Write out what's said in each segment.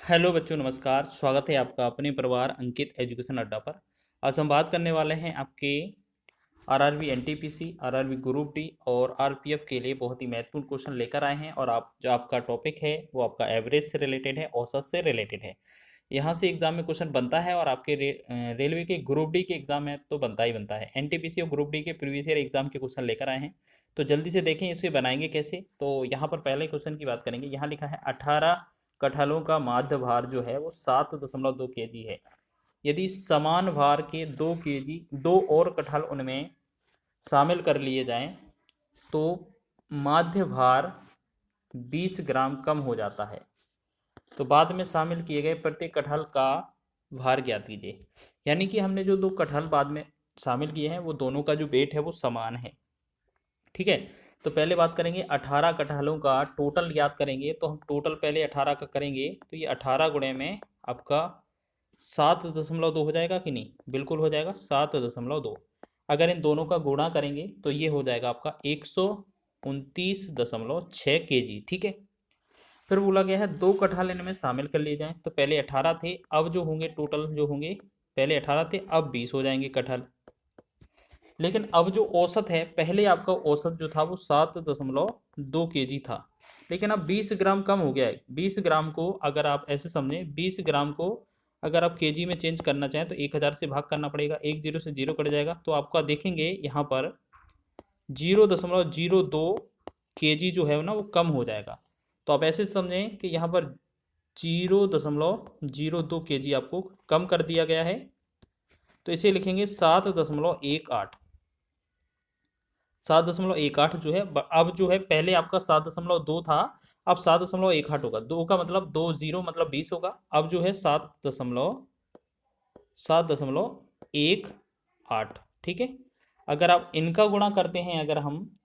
Hello बच्चों, नमस्कार। स्वागत है आपका अपने परिवार अंकित एजुकेशन अड्डा पर। आज हम बात करने वाले हैं आपके RRB NTPC, RRB group D और आरपीएफ के लिए बहुत ही महत्वपूर्ण क्वेश्चन लेकर आए हैं। और आप जो आपका टॉपिक है वो आपका एवरेज से रिलेटेड है, औसत से रिलेटेड है। यहाँ से एग्जाम में क्वेश्चन बनता है और आपके रेलवे के ग्रुप डी के एग्जाम में तो बनता ही बनता है। एनटीपीसी और ग्रुप डी के प्रीवियस ईयर एग्जाम के क्वेश्चन लेकर आए हैं, तो जल्दी से देखें इसे बनाएंगे कैसे। तो यहाँ पर पहले क्वेश्चन की बात करेंगे। यहाँ लिखा है 18 कटहलों का माध्य भार जो है वो 7.2 kg है। यदि समान भार के 2 kg दो और कटहल उनमें शामिल कर लिए जाएं तो माध्य भार 20 ग्राम कम हो जाता है। तो बाद में शामिल किए गए प्रत्येक कटहल का भार ज्ञात कीजिए। यानी कि हमने जो दो कटहल बाद में शामिल किए हैं वो दोनों का जो वेट है वो समान है। ठीक है। तो पहले बात करेंगे 18 कटहलों का टोटल ज्ञात करेंगे। तो हम टोटल पहले 18 का करेंगे, तो ये 18 गुणे में आपका 7.2 हो जाएगा कि नहीं? बिल्कुल हो जाएगा 7.2। अगर इन दोनों का गुणा करेंगे तो ये हो जाएगा आपका 129.6 kg। ठीक है। फिर बोला गया है दो कटहल इनमें शामिल कर लिए जाएं। तो पहले 18 थे, अब जो होंगे टोटल जो होंगे, पहले 18 थे अब 20 हो जाएंगे कटहल। लेकिन अब जो औसत है, पहले आपका औसत जो था वो 7.2 kg था, लेकिन अब 20 ग्राम कम हो गया है। 20 ग्राम को अगर आप ऐसे समझें, 20 ग्राम को अगर आप केजी में चेंज करना चाहें तो 1000 से भाग करना पड़ेगा। एक जीरो से जीरो कट जाएगा, तो आपका देखेंगे यहाँ पर 0.02 kg जो है ना वो कम हो जाएगा। तो आप ऐसे समझें कि यहाँ पर 0.02 kg आपको कम कर दिया गया है। तो इसे लिखेंगे 7.18। 7.18 जो है, अब जो है पहले आपका 7.2 था, अब 7.18 होगा। दो का मतलब 20 मतलब 20 होगा। अब जो है 7.8। ठीक है। अगर आप इनका गुणा करते हैं,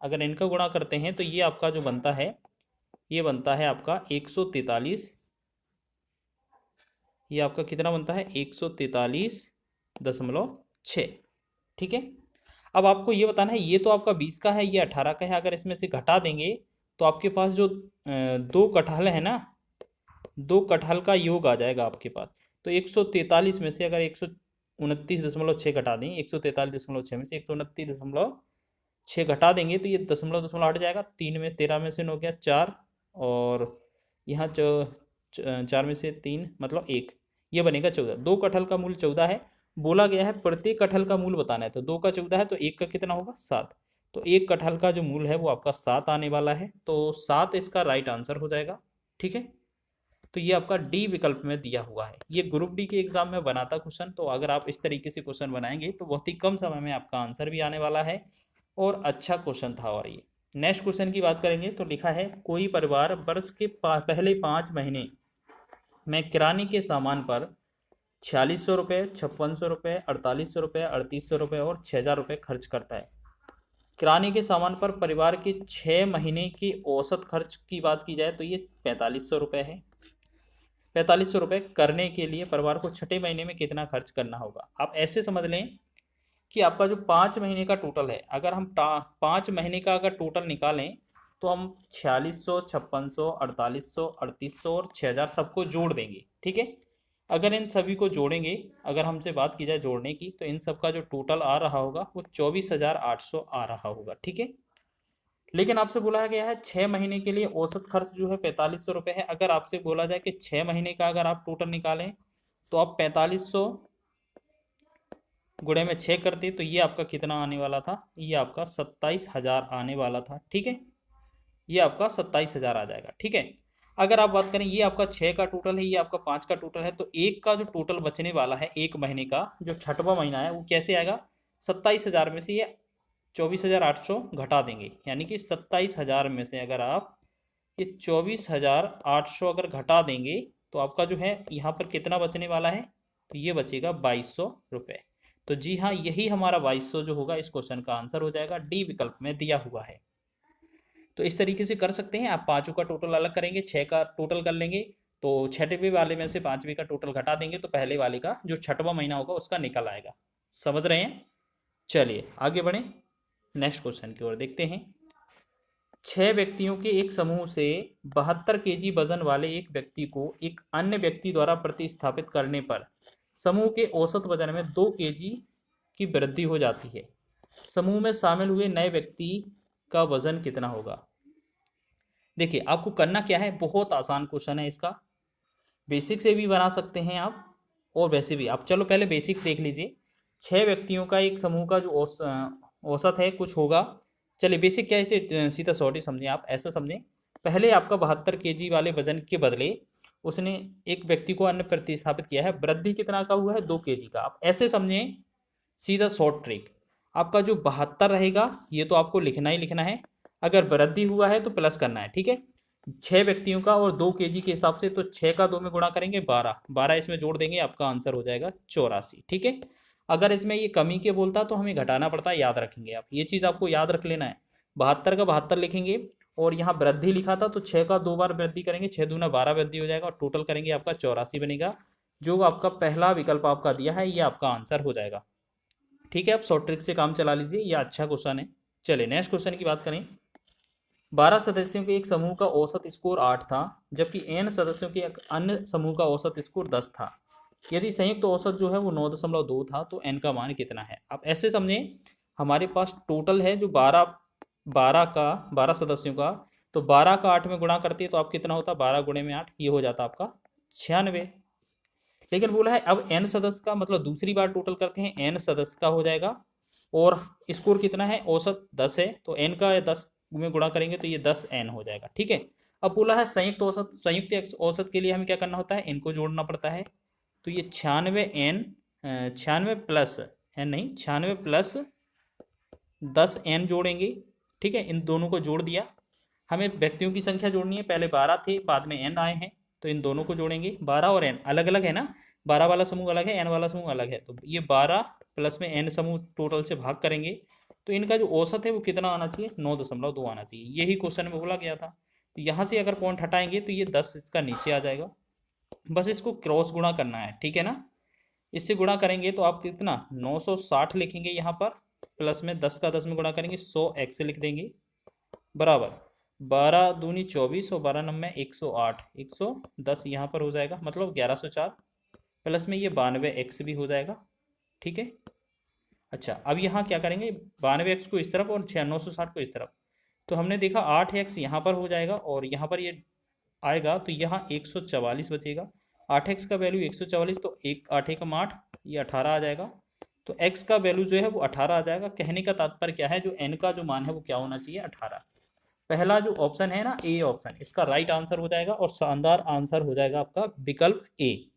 अगर इनका गुणा करते हैं तो ये आपका जो बनता है, ये बनता है आपका 143। ये आपका कितना बनता है? 143.6। ठीक है। अब आपको ये बताना है, ये तो आपका 20 का है, ये 18 का है। अगर इसमें से घटा देंगे तो आपके पास जो दो कटहल है ना, दो कटहल का योग आ जाएगा आपके पास। तो 143 में से अगर 129.6 घटा दें, 143.6 में से 129.6 घटा देंगे तो ये दशमलव दशमलव हट जाएगा। 3 में 13 में से 9 गया 4, और यहाँ 4 में से 3 मतलब 1, ये बनेगा 14। दो कटहल का मूल 14 है। बोला गया है प्रत्येक कटहल का मूल बताना है। तो दो का 14 है तो एक का कितना होगा? 7। तो एक कटहल का जो मूल है वो आपका 7 आने वाला है। तो 7 इसका राइट आंसर हो जाएगा। ठीक है। तो ये आपका डी विकल्प में दिया हुआ है। ये ग्रुप डी के एग्जाम में बना था क्वेश्चन। तो अगर आप इस तरीके से क्वेश्चन बनाएंगे तो बहुत ही कम समय में आपका आंसर भी आने वाला है, और अच्छा क्वेश्चन था। और ये नेक्स्ट क्वेश्चन की बात करेंगे तो लिखा है कोई परिवार वर्ष के पहले 5 महीने में किराने के सामान पर 4600 रुपये, 5600 रुपये, 4800 रुपये, 3800 रुपये और 6000 रुपये खर्च करता है। किराने के सामान पर परिवार के 6 महीने की औसत खर्च की बात की जाए तो ये 4500 रुपये है। 4500 रुपये करने के लिए परिवार को छठे महीने में कितना खर्च करना होगा? आप ऐसे समझ लें कि आपका जो 5 महीने का टोटल है, अगर हम 5 महीने का अगर टोटल निकालें तो हम 4600, 5600, 4800, 3800 और 6000 सबको जोड़ देंगे। ठीक है। अगर इन सभी को जोड़ेंगे, अगर हमसे बात की जाए जोड़ने की, तो इन सब का जो टोटल आ रहा होगा वो 24,800 आ रहा होगा। ठीक है। लेकिन आपसे बोला गया है 6 महीने के लिए औसत खर्च जो है 4500 रुपये है। अगर आपसे बोला जाए कि 6 महीने का अगर आप टोटल निकालें तो आप 4500 गुणे में 6 करते तो ये आपका कितना आने वाला था? ये आपका 27,000 आने वाला था। ठीक है। ये आपका 27,000 आ जाएगा। ठीक है। अगर आप बात करें, ये आपका 6 का टोटल है, ये आपका 5 का टोटल है, तो एक का जो टोटल बचने वाला है एक महीने का, जो छठवां महीना है, वो कैसे आएगा? 27,000 में से ये 24,800 घटा देंगे। यानी कि 27,000 में से अगर आप ये 24,800 अगर घटा देंगे तो आपका जो है यहाँ पर कितना बचने वाला है? तो ये बचेगा 2200 रुपये। तो जी हाँ, यही हमारा 2200 जो होगा इस क्वेश्चन का आंसर हो जाएगा। डी विकल्प में दिया हुआ है। तो इस तरीके से कर सकते हैं आप। पाँचों का टोटल अलग करेंगे, 6 का टोटल कर लेंगे, तो छठवें वाले में से 5वें का टोटल घटा देंगे तो पहले वाले का जो छठवां महीना होगा उसका निकल आएगा। समझ रहे हैं? चलिए आगे बढ़ें, नेक्स्ट क्वेश्चन की ओर देखते हैं। 6 व्यक्तियों के एक समूह से 72 केजी वजन वाले एक व्यक्ति को एक अन्य व्यक्ति द्वारा प्रतिस्थापित करने पर समूह के औसत वजन में 2 केजी की वृद्धि हो जाती है। समूह में शामिल हुए नए व्यक्ति का वजन कितना होगा? देखिए आपको करना क्या है, बहुत आसान क्वेश्चन है इसका। बेसिक से भी बना सकते हैं आप और वैसे भी आप। चलो पहले बेसिक देख लीजिए। 6 व्यक्तियों का एक समूह का जो औसत है कुछ होगा। चलिए बेसिक क्या है, इसे सीधा शॉर्ट ही समझें आप, ऐसा समझें। पहले आपका 72 केजी वाले वजन के बदले उसने एक व्यक्ति को अन्य प्रतिस्थापित किया है, वृद्धि कितना का हुआ है? 2 केजी का। आप ऐसे समझें, सीधा शॉर्ट ट्रिक। आपका जो 72 रहेगा ये तो आपको लिखना ही लिखना है, अगर वृद्धि हुआ है तो प्लस करना है, ठीक है। 6 व्यक्तियों का और 2 केजी के हिसाब से, तो 6 का 2 में गुणा करेंगे 12, 12 इसमें जोड़ देंगे, आपका आंसर हो जाएगा 84, ठीक है। अगर इसमें ये कमी के बोलता तो हमें घटाना पड़ता, याद रखेंगे आप, ये चीज़ आपको याद रख लेना है। 72 का 72 लिखेंगे और यहाँ वृद्धि लिखा था तो 6 का 2 बार वृद्धि करेंगे, 6 दूना 12 वृद्धि हो जाएगा और टोटल करेंगे आपका 84 बनेगा। जो आपका पहला विकल्प आपका दिया है ये आपका आंसर हो जाएगा, ठीक है। आप शॉर्ट ट्रिक से काम चला लीजिए, ये अच्छा क्वेश्चन है। चलिए नेक्स्ट क्वेश्चन की बात करें। 12 सदस्यों के एक समूह का औसत स्कोर 8 था, जबकि n सदस्यों के एक अन्य समूह का औसत स्कोर 10 था। यदि संयुक्त औसत जो है वो 9.2 था तो n का मान कितना है? आप ऐसे समझें, हमारे पास टोटल है जो 12 सदस्यों का, तो 12 का 8 में गुणा करते हैं तो आप कितना होता? 12 गुणे में 8, ये हो जाता आपका 96। लेकिन बोला है अब n सदस्य का, मतलब दूसरी बार टोटल करते हैं, n सदस्य का हो जाएगा और स्कोर कितना है? औसत 10 है, तो n का 10 में गुणा करेंगे तो ये 10n हो जाएगा, ठीक है। अब बोला है संयुक्त औसत, संयुक्त औसत के लिए हमें क्या करना होता है? n को जोड़ना पड़ता है, तो ये 96n, 96 प्लस n नहीं, 96 प्लस 10n जोड़ेंगे, ठीक है। इन दोनों को जोड़ दिया, हमें व्यक्तियों की संख्या जोड़नी है, पहले 12 थे बाद में n आए हैं, तो इन दोनों को जोड़ेंगे। 12 और n अलग अलग है ना, 12 वाला समूह अलग है, n वाला समूह अलग है, तो ये 12 प्लस में n समूह टोटल से भाग करेंगे तो इनका जो औसत है वो कितना आना चाहिए? 9.2 आना चाहिए। यही क्वेश्चन में बोला गया था। तो यहाँ से अगर पॉइंट हटाएंगे तो ये 10 इसका नीचे आ जाएगा, बस इसको क्रॉस गुणा करना है, ठीक है ना। इससे गुणा करेंगे तो आप कितना? 960 लिखेंगे यहाँ पर, प्लस में 10 का 10 में गुणा करेंगे 100x लिख देंगे, बराबर 12 दूनी 24 और 12 नम्बे 108, 110 यहाँ पर हो जाएगा, मतलब 1104, प्लस में ये 92x भी हो जाएगा, ठीक है। अच्छा अब यहाँ क्या करेंगे? 92x को इस तरफ और 960 को इस तरफ, तो हमने देखा 8x यहाँ पर हो जाएगा और यहाँ पर ये आएगा तो यहाँ 144 बचेगा। 8x का वैल्यू 144, तो 8 एकम 8, ये 18 आ जाएगा, तो x का वैल्यू जो है वो 18 आ जाएगा। कहने का तात्पर्य क्या है, जो n का जो मान है वो क्या होना चाहिए? 18। पहला जो ऑप्शन है ना, ए ऑप्शन, इसका राइट आंसर हो जाएगा और शानदार आंसर हो जाएगा आपका विकल्प ए।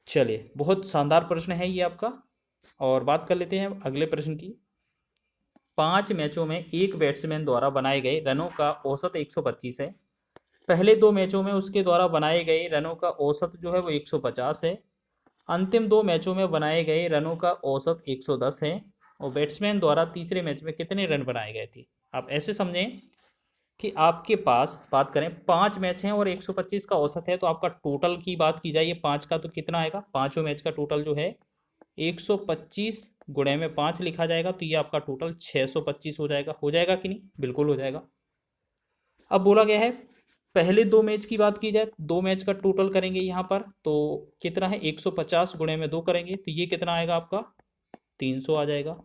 चलिए बहुत शानदार प्रश्न है ये आपका, और बात कर लेते हैं अगले प्रश्न की। 5 मैचों में एक बैट्समैन द्वारा बनाए गए रनों का औसत 125 है। पहले 2 मैचों में उसके द्वारा बनाए गए रनों का औसत जो है वो 150 है। अंतिम 2 मैचों में बनाए गए रनों का औसत 110 है और बैट्समैन द्वारा तीसरे मैच में कितने रन बनाए गए थे? आप ऐसे समझें कि आपके पास बात करें 5 मैच हैं और 125 का औसत है, तो आपका टोटल की बात की जाए 5 का तो कितना आएगा? पाँचों मैच का टोटल जो है 125 गुणे में 5 लिखा जाएगा, तो ये आपका टोटल 625 हो जाएगा। हो जाएगा कि नहीं? बिल्कुल हो जाएगा। अब बोला गया है पहले 2 मैच की बात की जाए, 2 मैच का टोटल करेंगे यहाँ पर तो कितना है? 150 गुणे में 2 करेंगे तो ये कितना आएगा आपका? 300 आ जाएगा।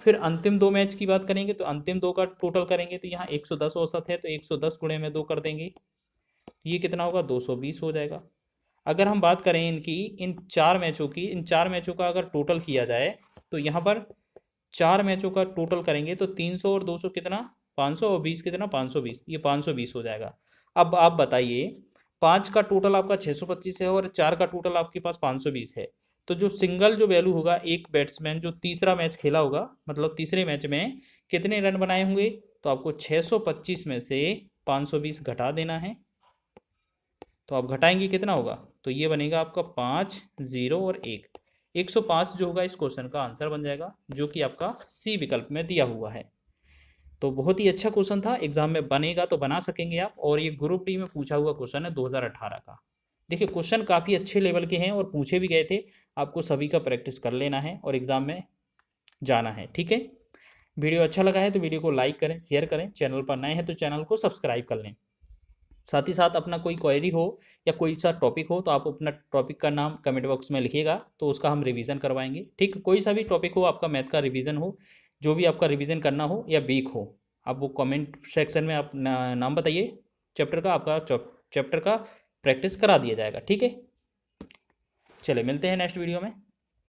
फिर अंतिम 2 मैच की बात करेंगे तो अंतिम 2 का टोटल करेंगे तो यहाँ 110 औसत है, तो 110 गुणे में 2 कर देंगे, ये कितना होगा? 220 हो जाएगा। अगर हम बात करें इनकी इन 4 मैचों की, इन 4 मैचों का अगर टोटल किया जाए तो यहाँ पर 4 मैचों का टोटल करेंगे तो 300 और 200 कितना? 500 और 20 कितना? 520, ये 520 हो जाएगा। अब आप बताइए 5 का टोटल आपका 625 है और 4 का टोटल आपके पास 520 है, तो जो सिंगल जो वैल्यू होगा, एक बैट्समैन जो तीसरा मैच खेला होगा, मतलब तीसरे मैच में कितने रन बनाए होंगे? तो आपको 625 में से 520 घटा देना है, तो आप घटाएंगे कितना होगा? तो ये बनेगा आपका 5, 0 और 1, 105 जो होगा इस क्वेश्चन का आंसर बन जाएगा, जो कि आपका सी विकल्प में दिया हुआ है। तो बहुत ही अच्छा क्वेश्चन था, एग्जाम में बनेगा तो बना सकेंगे आप, और ये ग्रुप डी में पूछा हुआ क्वेश्चन है 2018 का। देखिए क्वेश्चन काफ़ी अच्छे लेवल के हैं और पूछे भी गए थे, आपको सभी का प्रैक्टिस कर लेना है और एग्जाम में जाना है, ठीक है। वीडियो अच्छा लगा है तो वीडियो को लाइक करें, शेयर करें, चैनल पर नए हैं तो चैनल को सब्सक्राइब कर लें। साथ ही साथ अपना कोई क्वेरी हो या कोई सा टॉपिक हो तो आप अपना टॉपिक का नाम कमेंट बॉक्स में लिखिएगा, तो उसका हम रिवीजन करवाएंगे। ठीक, कोई सा भी टॉपिक हो, आपका मैथ का रिवीजन हो, जो भी आपका रिवीजन करना हो या वीक हो, आप वो कमेंट सेक्शन में आप नाम बताइए चैप्टर का, आपका चैप्टर का प्रैक्टिस करा दिया जाएगा। ठीक है, चले मिलते हैं नेक्स्ट वीडियो में।